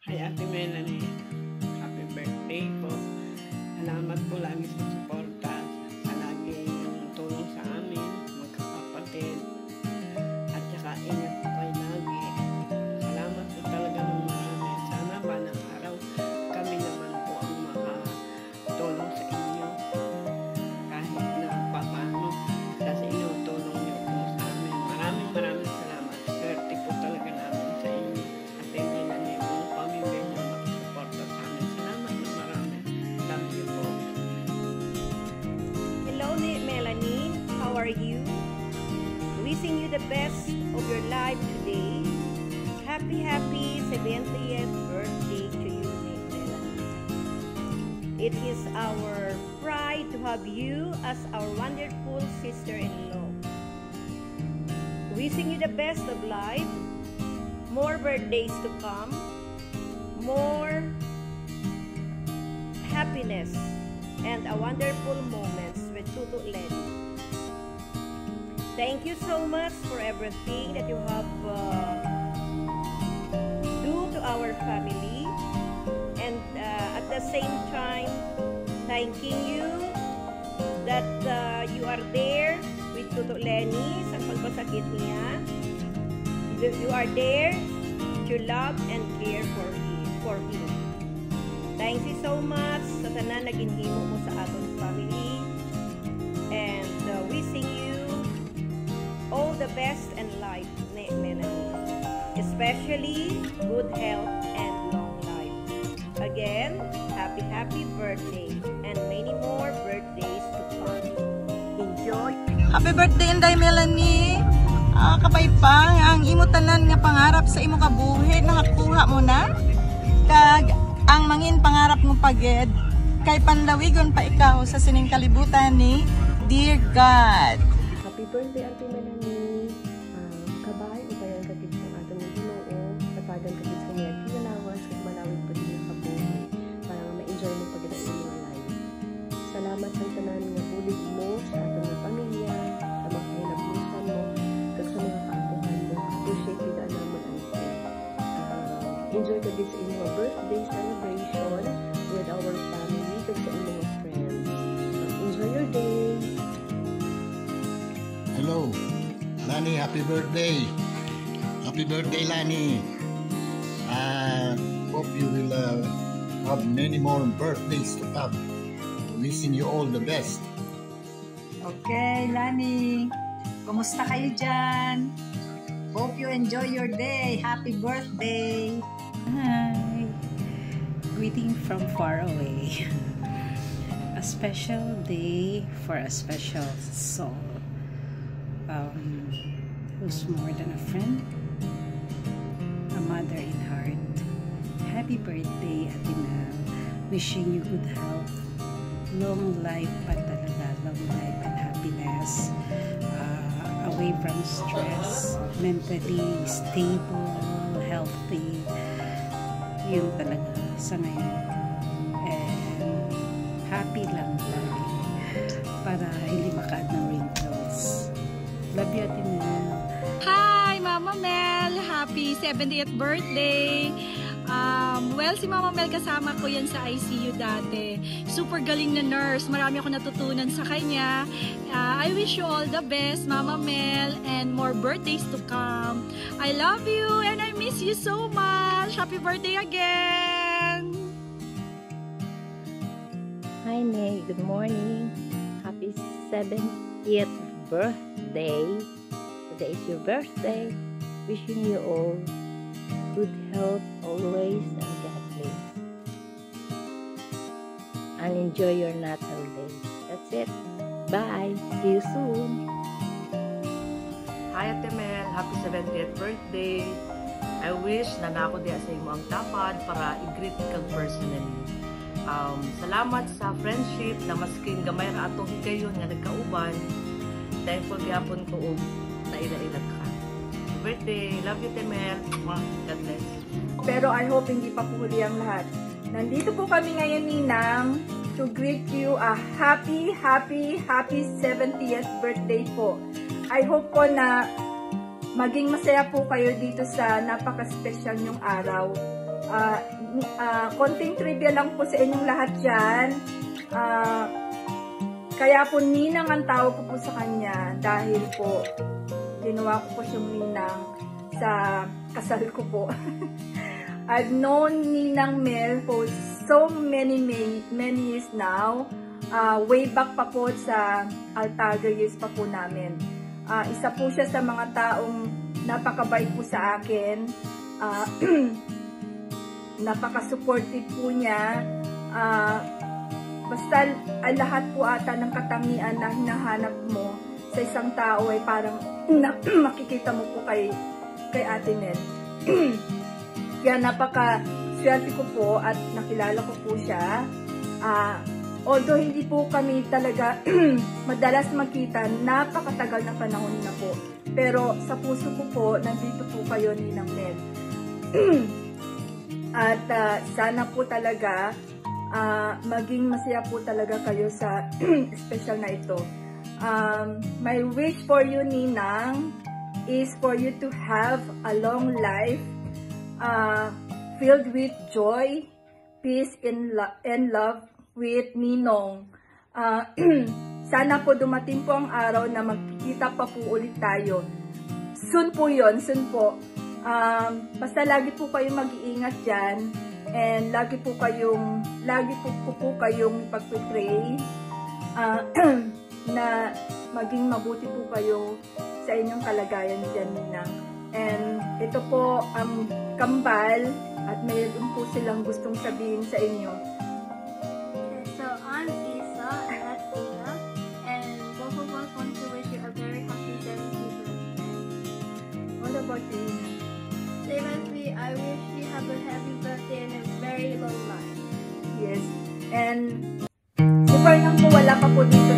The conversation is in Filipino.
Hi Ate Melanie, happy birthday po. Salamat po lagi sa suporta, sa laging tulong sa amin, magkakapatid, at saka ingat po kayo lagi. Salamat po talaga ng marami. Sana balang araw kami naman po ang makatulong sa inyo kahit na paano, kasi inutulong niyo po sa amin. Maraming salamat. Swerte po talaga namin sa inyo. Ate Melanie, buong pamilya niyo makisuporta sa amin. Salamat na marami. Love you po. Hello, Melanie. How are you? Wishing you the best of your life today. Happy 70th birthday to you, Melanie. It is our pride to have you as our wonderful sister-in-law. Wishing you the best of life, more birthdays to come, more happiness, and a wonderful moments with Tutu Lenny. Thank you so much for everything that you have do to our family, and at the same time thanking you that you are there with Tutu Lenny sa pagpasakit niya. You are there to love and care for him. Thank you so much sa tanan na ginhimo mo sa aton family, and wishing you all the best in life, Melanie. Especially good health and long life. Again, happy birthday and many more birthdays to come. Enjoy. Happy birthday, Inday Melanie. Kapaypang ang imo tanan nga pangarap sa imo kabuhi nakakuha mo na. Kag ang mangin pangarap mo paged kay panlawigon pa ikaw sa sining kalibutan ni Dear God. Happy birthday, Ate Melanie. Kabay o bayan kagid ng atong Ginoo, patagan kagid sa mga kinalawas kag malawig pa din ang kabuhi para ma-enjoy mo pagid ang imong life. Salamat sa tanan nga bulig mo sa atong mga pamilya, sa mga kinabuhisan mo, kag sa mga kaapuhan mo. Appreciate kita naman ang enjoy kagid sa imong birthday celebration with our family kag sa imong friends. Enjoy your day. Hello, Lani, happy birthday. Happy birthday, Lani. Hope you will have many more birthdays to come. Wishing you all the best. Okay, Lani. Kumusta kayo dyan? Hope you enjoy your day. Happy birthday. Hi. Greeting from far away. A special day for a special soul. Who's more than a friend, a mother in heart. Happy birthday, Ate Mel. Wishing you good health, long life pa talaga, long life and happiness, away from stress, mentally stable, healthy. Yun talaga sa ngayon. And happy lang lagi para hindi makaad ng wrinkles. Love you, Ate Mel. Hi, Mama Mel! Happy 70th birthday! Well, si Mama Mel kasama ko yan sa ICU dati. Super galing na nurse. Marami ako natutunan sa kanya. I wish you all the best, Mama Mel, and more birthdays to come. I love you and I miss you so much. Happy birthday again! Hi, Nay. Good morning. Happy 70th birthday. Today is your birthday. Wishing you all good health always and God bless. And enjoy your natal day. That's it. Bye. See you soon. Hi, Ate Mel. Happy 70th birthday. I wish na nako diya sa imo ang tapad para i-greet kag personally. Salamat sa friendship na masking gamay ra atong higayon nga nagkauban. Thankful gyapon ko og naila-ila ka. Happy birthday. Love you, Ate Mel. God bless. Pero I hope hindi pa po huli ang lahat. Nandito po kami ngayon, Ninang, to greet you a happy 70th birthday po. I hope po na maging masaya po kayo dito sa napaka-special nyong araw. Konting trivia lang po sa inyong lahat dyan. Kaya po Ninang ang tawag ko po sa kanya dahil po ginawa ko po siyang Ninang sa kasal ko po. I've known Ninang Mel for so many years now. Way back pa po sa Altaga years pa po namin. Isa po siya sa mga taong napakabait po sa akin. Napaka-supportive po niya. Basta lahat po ata ng katangian na hinahanap mo sa isang tao ay parang makikita mo po kay Ate Nel. Kaya napaka-swerte ko po at nakilala ko po siya. Although hindi po kami talaga madalas magkita, napakatagal na panahon na po. Pero sa puso ko po, nandito po kayo Ninang Nel. At sana po talaga maging masaya po talaga kayo sa special na ito. My wish for you, Ninang, is for you to have a long life filled with joy, peace, and love with Ninong. Sana po dumating po ang araw na magkikita pa po ulit tayo. Soon po yun, soon po. Basta lagi po kayong mag-iingat dyan. And lagi po kayong pag-pray na maging mabuti po kayo sa inyong kalagayan dyan, Ninang. And ito po ang kambal at mayroon po silang gustong sabihin sa inyo. So, I'm Isa and that's Tina, and both of us want to wish you a very happy 70th birthday. What about you? Seventhly, I wish you have a happy birthday and a very long life. Yes. And super nang po wala pa po dito